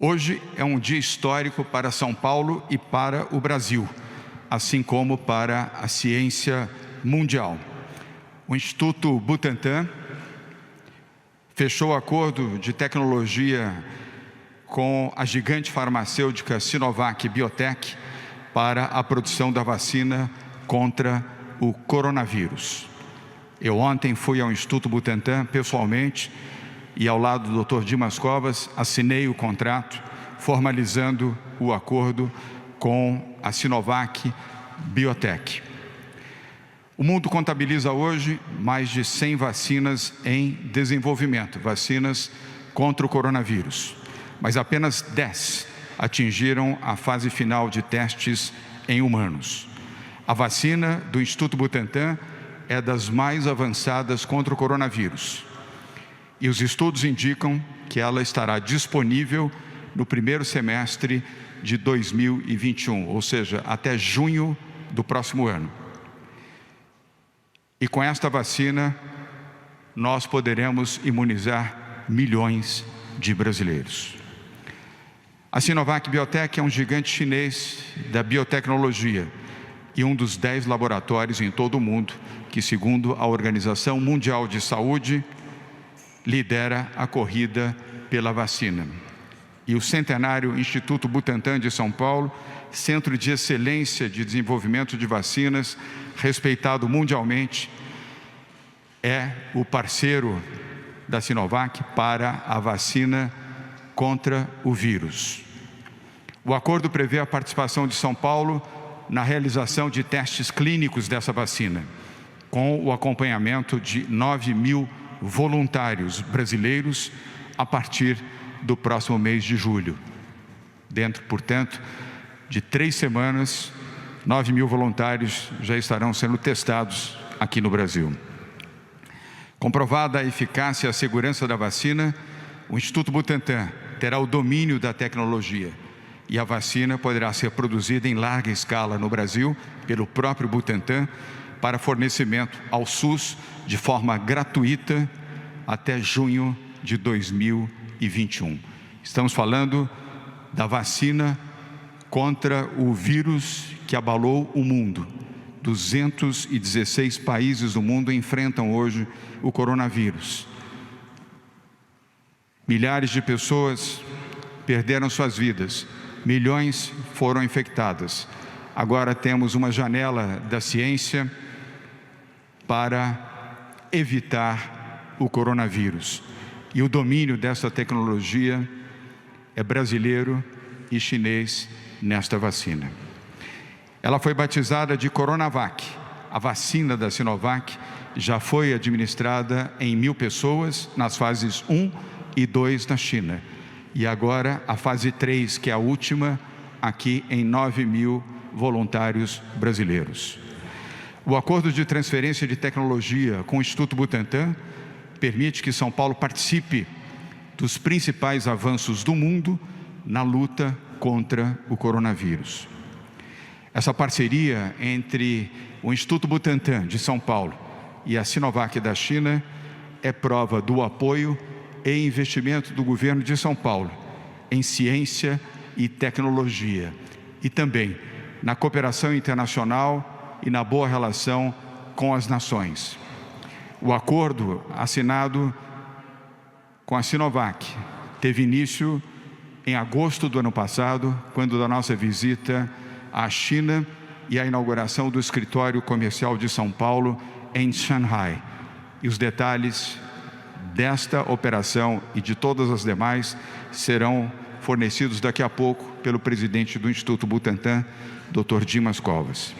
Hoje é um dia histórico para São Paulo e para o Brasil, assim como para a ciência mundial. O Instituto Butantan fechou acordo de tecnologia com a gigante farmacêutica Sinovac Biotech para a produção da vacina contra o coronavírus. Eu ontem fui ao Instituto Butantan pessoalmente e ao lado do Dr. Dimas Covas assinei o contrato formalizando o acordo com a Sinovac Biotech. O mundo contabiliza hoje mais de 100 vacinas em desenvolvimento, vacinas contra o coronavírus, mas apenas 10 atingiram a fase final de testes em humanos. A vacina do Instituto Butantan é das mais avançadas contra o coronavírus. E os estudos indicam que ela estará disponível no primeiro semestre de 2021, ou seja, até junho do próximo ano. E com esta vacina, nós poderemos imunizar milhões de brasileiros. A Sinovac Biotech é um gigante chinês da biotecnologia e um dos 10 laboratórios em todo o mundo que, segundo a Organização Mundial de Saúde, lidera a corrida pela vacina. E o centenário Instituto Butantan de São Paulo, centro de excelência de desenvolvimento de vacinas, respeitado mundialmente, é o parceiro da Sinovac para a vacina contra o vírus. O acordo prevê a participação de São Paulo na realização de testes clínicos dessa vacina, com o acompanhamento de 9.000 voluntários brasileiros a partir do próximo mês de julho. Dentro, portanto, de 3 semanas, 9.000 voluntários já estarão sendo testados aqui no Brasil. Comprovada a eficácia e a segurança da vacina, o Instituto Butantan terá o domínio da tecnologia e a vacina poderá ser produzida em larga escala no Brasil pelo próprio Butantan para fornecimento ao SUS de forma gratuita até junho de 2021. Estamos falando da vacina contra o vírus que abalou o mundo. 216 países do mundo enfrentam hoje o coronavírus. Milhares de pessoas perderam suas vidas, milhões foram infectadas. Agora temos uma janela da ciência para evitar o coronavírus. E o domínio dessa tecnologia é brasileiro e chinês nesta vacina. Ela foi batizada de Coronavac. A vacina da Sinovac já foi administrada em 1.000 pessoas nas fases 1 e 2 na China. E agora a fase 3, que é a última, aqui em 9.000 voluntários brasileiros. O acordo de transferência de tecnologia com o Instituto Butantan permite que São Paulo participe dos principais avanços do mundo na luta contra o coronavírus. Essa parceria entre o Instituto Butantan de São Paulo e a Sinovac da China é prova do apoio e investimento do governo de São Paulo em ciência e tecnologia e também na cooperação internacional e na boa relação com as nações. O acordo assinado com a Sinovac teve início em agosto do ano passado, quando da nossa visita à China e a inauguração do escritório comercial de São Paulo em Shanghai. E os detalhes desta operação e de todas as demais serão fornecidos daqui a pouco pelo presidente do Instituto Butantan, Dr. Dimas Covas.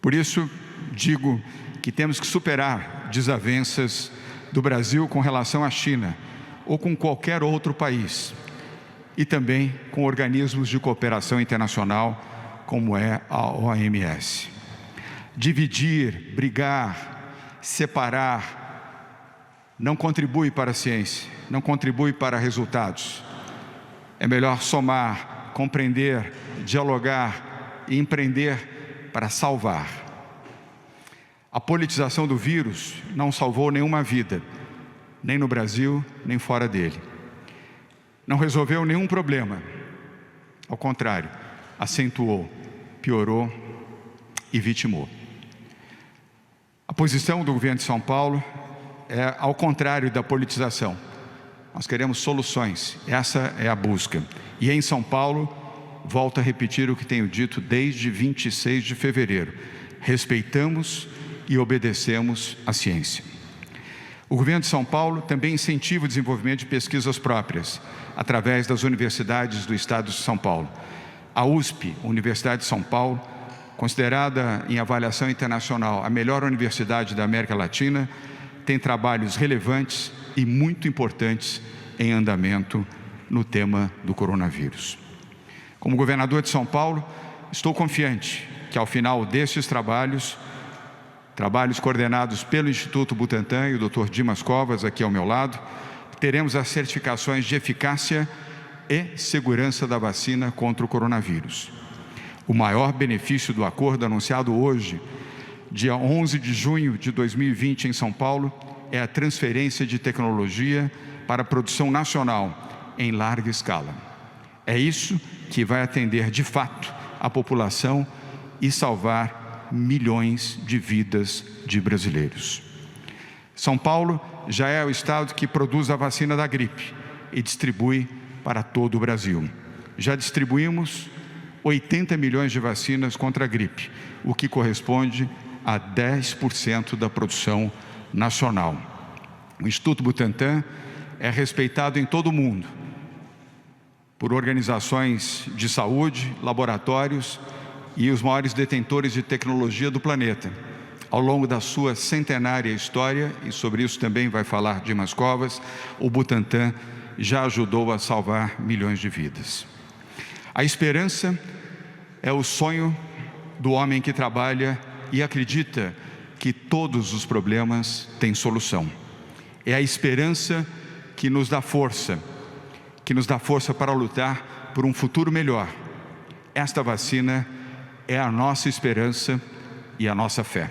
Por isso, digo que temos que superar desavenças do Brasil com relação à China ou com qualquer outro país e também com organismos de cooperação internacional como é a OMS. Dividir, brigar, separar não contribui para a ciência, não contribui para resultados. É melhor somar, compreender, dialogar e empreender para salvar. A politização do vírus não salvou nenhuma vida, nem no Brasil, nem fora dele. Não resolveu nenhum problema. Ao contrário, acentuou, piorou e vitimou. A posição do governo de São Paulo é ao contrário da politização. Nós queremos soluções, essa é a busca. E em São Paulo, volto a repetir o que tenho dito desde 26 de fevereiro. Respeitamos e obedecemos à ciência. O governo de São Paulo também incentiva o desenvolvimento de pesquisas próprias, através das universidades do estado de São Paulo. A USP, Universidade de São Paulo, considerada em avaliação internacional a melhor universidade da América Latina, tem trabalhos relevantes e muito importantes em andamento no tema do coronavírus. Como governador de São Paulo, estou confiante que ao final destes trabalhos coordenados pelo Instituto Butantan e o Dr. Dimas Covas, aqui ao meu lado, teremos as certificações de eficácia e segurança da vacina contra o coronavírus. O maior benefício do acordo anunciado hoje, dia 11 de junho de 2020 em São Paulo, é a transferência de tecnologia para a produção nacional em larga escala. É isso que vai atender de fato a população e salvar milhões de vidas de brasileiros. São Paulo já é o estado que produz a vacina da gripe e distribui para todo o Brasil. Já distribuímos 80 milhões de vacinas contra a gripe, o que corresponde a 10% da produção nacional. O Instituto Butantan é respeitado em todo o mundo por organizações de saúde, laboratórios e os maiores detentores de tecnologia do planeta. Ao longo da sua centenária história, e sobre isso também vai falar Dimas Covas, o Butantan já ajudou a salvar milhões de vidas. A esperança é o sonho do homem que trabalha e acredita que todos os problemas têm solução. É a esperança que nos dá força para lutar por um futuro melhor. Esta vacina é a nossa esperança e a nossa fé.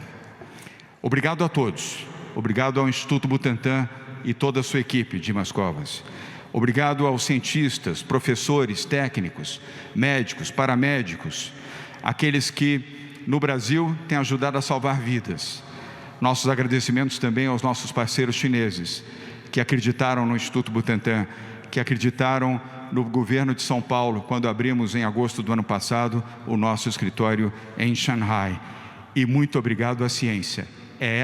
Obrigado a todos. Obrigado ao Instituto Butantan e toda a sua equipe, Dimas Covas. Obrigado aos cientistas, professores, técnicos, médicos, paramédicos, aqueles que no Brasil têm ajudado a salvar vidas. Nossos agradecimentos também aos nossos parceiros chineses, que acreditaram no Instituto Butantan, que acreditaram no governo de São Paulo, quando abrimos em agosto do ano passado o nosso escritório em Shanghai. E muito obrigado à ciência. É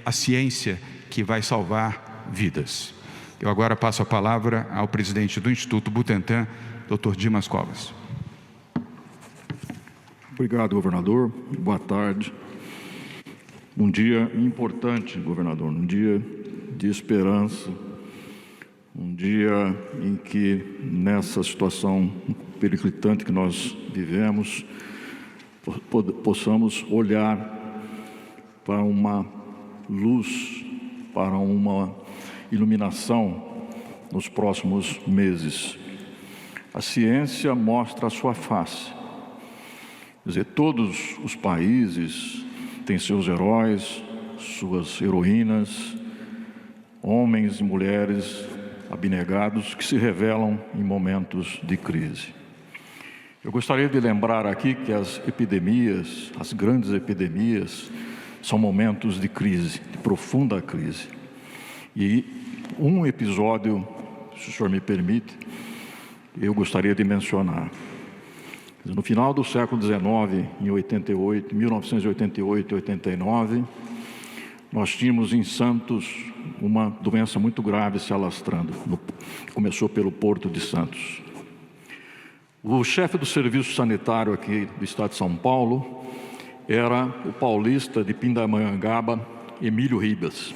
a ciência que vai salvar vidas. Eu agora passo a palavra ao presidente do Instituto Butantan, Dr. Dimas Covas. Obrigado, governador. Boa tarde. Um dia importante, governador, um dia de esperança, um dia em que, nessa situação periclitante que nós vivemos, possamos olhar para uma luz, para uma iluminação nos próximos meses. A ciência mostra a sua face. Quer dizer, todos os países têm seus heróis, suas heroínas, homens e mulheres abnegados que se revelam em momentos de crise. Eu gostaria de lembrar aqui que as epidemias, as grandes epidemias, são momentos de crise, de profunda crise. E um episódio, se o senhor me permite, eu gostaria de mencionar. No final do século XIX, em 1988 e 89, nós tínhamos em Santos uma doença muito grave se alastrando. Começou pelo Porto de Santos. O chefe do serviço sanitário aqui do estado de São Paulo era o paulista de Pindamonhangaba, Emílio Ribas,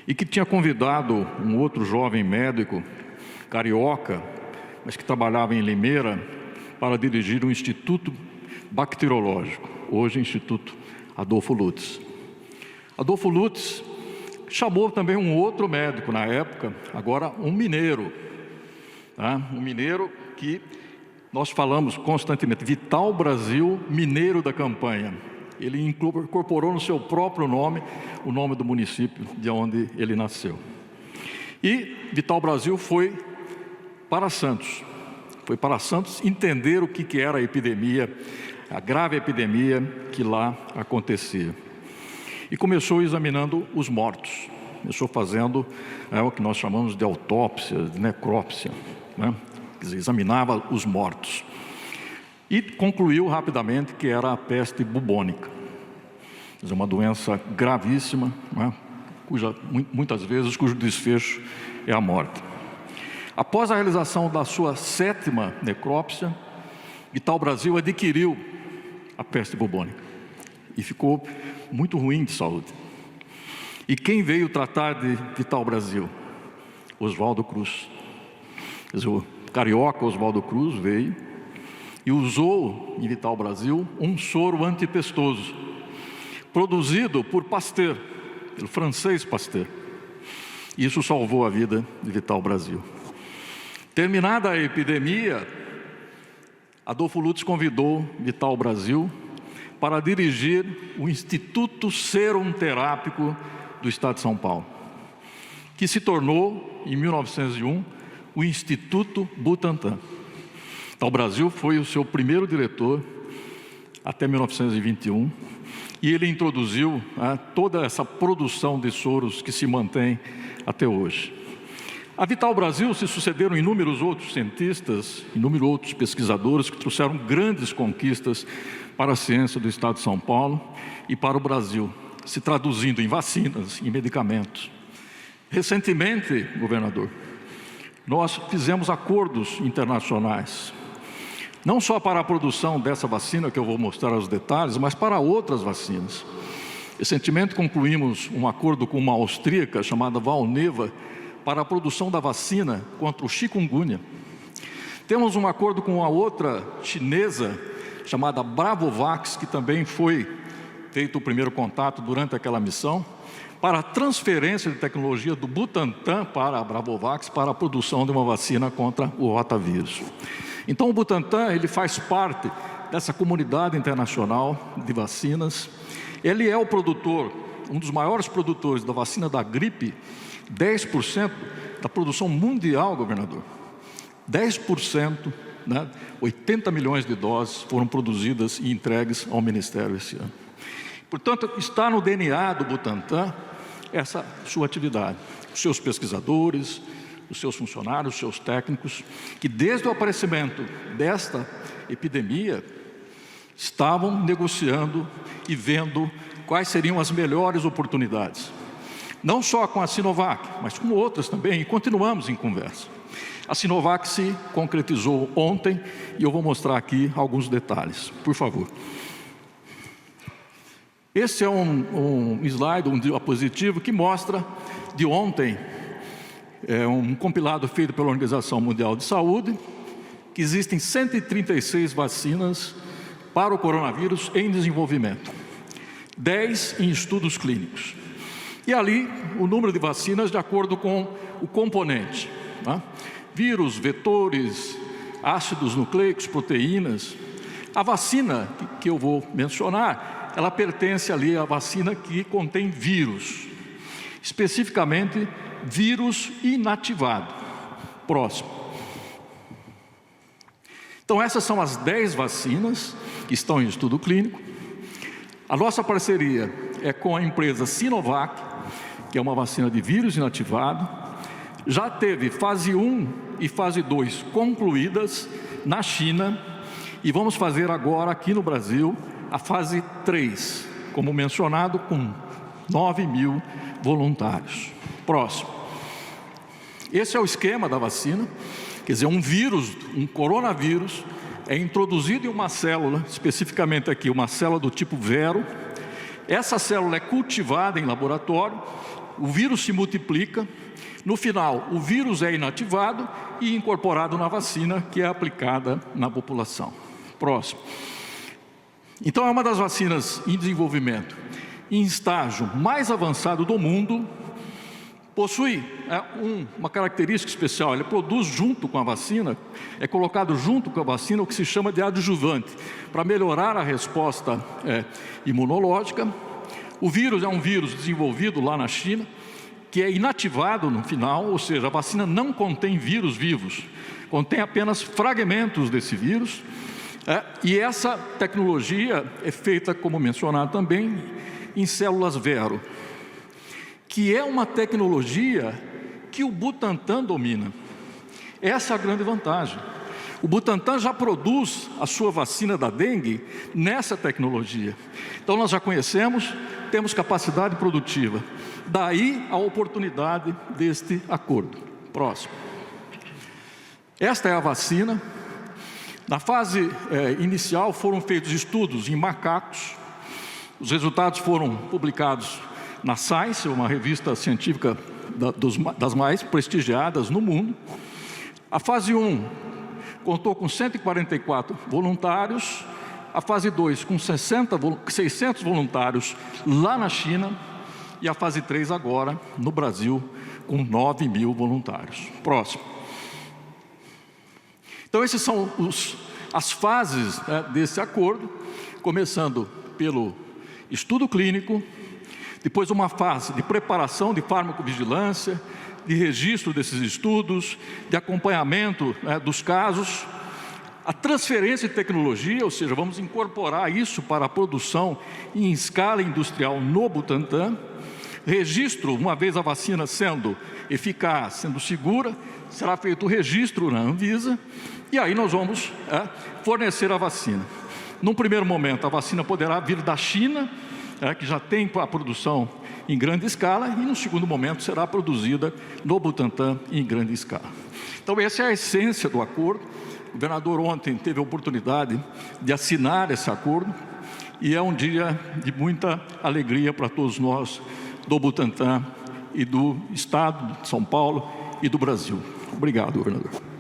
e que tinha convidado um outro jovem médico, carioca, mas que trabalhava em Limeira, para dirigir um instituto bacteriológico, hoje Instituto Adolfo Lutz. Adolfo Lutz chamou também um outro médico na época, agora um mineiro, tá? Um mineiro que nós falamos constantemente, Vital Brasil, mineiro da campanha. Ele incorporou no seu próprio nome o nome do município de onde ele nasceu. E Vital Brasil foi para Santos. Foi para Santos entender o que era a epidemia, a grave epidemia que lá acontecia. E começou examinando os mortos. Começou fazendo o que nós chamamos de autópsia, de necrópsia, né? Quer dizer, examinava os mortos. E concluiu rapidamente que era a peste bubônica. Quer dizer, uma doença gravíssima, né? Muitas vezes cujo desfecho é a morte. Após a realização da sua 7ª necrópsia, Vital Brasil adquiriu a peste bubônica e ficou muito ruim de saúde. E quem veio tratar de Vital Brasil? Oswaldo Cruz. Quer dizer, o carioca Oswaldo Cruz veio e usou em Vital Brasil um soro antipestoso, produzido por Pasteur, pelo francês Pasteur. Isso salvou a vida de Vital Brasil. Terminada a epidemia, Adolfo Lutz convidou Vital Brasil para dirigir o Instituto Serum Terápico do Estado de São Paulo, que se tornou, em 1901, o Instituto Butantan. Vital Brasil foi o seu primeiro diretor até 1921, e ele introduziu toda essa produção de soros que se mantém até hoje. A Vital Brasil se sucederam inúmeros outros cientistas, inúmeros outros pesquisadores que trouxeram grandes conquistas para a ciência do Estado de São Paulo e para o Brasil, se traduzindo em vacinas, em medicamentos. Recentemente, governador, nós fizemos acordos internacionais, não só para a produção dessa vacina, que eu vou mostrar os detalhes, mas para outras vacinas. Recentemente concluímos um acordo com uma austríaca chamada Valneva para a produção da vacina contra o chikungunya. Temos um acordo com uma outra chinesa chamada Bravovax, que também foi feito o primeiro contato durante aquela missão, para a transferência de tecnologia do Butantan para a Bravovax, para a produção de uma vacina contra o rotavírus. Então o Butantan, ele faz parte dessa comunidade internacional de vacinas. Ele é o produtor, um dos maiores produtores da vacina da gripe, 10% da produção mundial, governador. 10%, né? 80 milhões de doses foram produzidas e entregues ao Ministério esse ano. Portanto, está no DNA do Butantan essa sua atividade. Os seus pesquisadores, os seus funcionários, os seus técnicos, que desde o aparecimento desta epidemia, estavam negociando e vendo quais seriam as melhores oportunidades. Não só com a Sinovac, mas com outras também, e continuamos em conversa. A Sinovac se concretizou ontem e eu vou mostrar aqui alguns detalhes, por favor. Esse é um slide, um diapositivo que mostra de ontem, um compilado feito pela Organização Mundial de Saúde, que existem 136 vacinas para o coronavírus em desenvolvimento, 10 em estudos clínicos. E ali, o número de vacinas de acordo com o componente, né? Vírus, vetores, ácidos nucleicos, proteínas. A vacina que eu vou mencionar, ela pertence ali à vacina que contém vírus, especificamente vírus inativado. Próximo. Então essas são as 10 vacinas que estão em estudo clínico. A nossa parceria é com a empresa Sinovac, que é uma vacina de vírus inativado. Já teve fase 1 e fase 2 concluídas na China e vamos fazer agora aqui no Brasil a fase 3, como mencionado, com 9 mil voluntários. Próximo. Esse é o esquema da vacina, quer dizer, um vírus, um coronavírus, é introduzido em uma célula, especificamente aqui, uma célula do tipo Vero. Essa célula é cultivada em laboratório, o vírus se multiplica, no final o vírus é inativado e incorporado na vacina que é aplicada na população. Próximo. Então é uma das vacinas em desenvolvimento, em estágio mais avançado do mundo. Possui uma característica especial, ele produz junto com a vacina, é colocado junto com a vacina o que se chama de adjuvante, para melhorar a resposta imunológica. O vírus é um vírus desenvolvido lá na China, que é inativado no final, ou seja, a vacina não contém vírus vivos, contém apenas fragmentos desse vírus. E essa tecnologia é feita, como mencionado também, em células Vero, que é uma tecnologia que o Butantan domina. Essa é a grande vantagem. O Butantan já produz a sua vacina da dengue nessa tecnologia. Então nós já conhecemos, temos capacidade produtiva. Daí a oportunidade deste acordo. Próximo. Esta é a vacina. Na fase inicial foram feitos estudos em macacos. Os resultados foram publicados na Science, uma revista científica das mais prestigiadas no mundo. A fase 1 contou com 144 voluntários, a fase 2 com 600 voluntários lá na China, e a fase 3 agora no Brasil com 9.000 voluntários. Próximo. Então essas são as fases desse acordo, começando pelo estudo clínico, depois uma fase de preparação de farmacovigilância, de registro desses estudos, de acompanhamento dos casos, a transferência de tecnologia, ou seja, vamos incorporar isso para a produção em escala industrial no Butantan, registro, uma vez a vacina sendo eficaz, sendo segura, será feito o registro na Anvisa, e aí nós vamos fornecer a vacina. Num primeiro momento, a vacina poderá vir da China, que já tem a produção em grande escala, e no segundo momento será produzida no Butantan em grande escala. Então essa é a essência do acordo. O governador ontem teve a oportunidade de assinar esse acordo, e é um dia de muita alegria para todos nós do Butantan e do Estado de São Paulo e do Brasil. Obrigado, governador.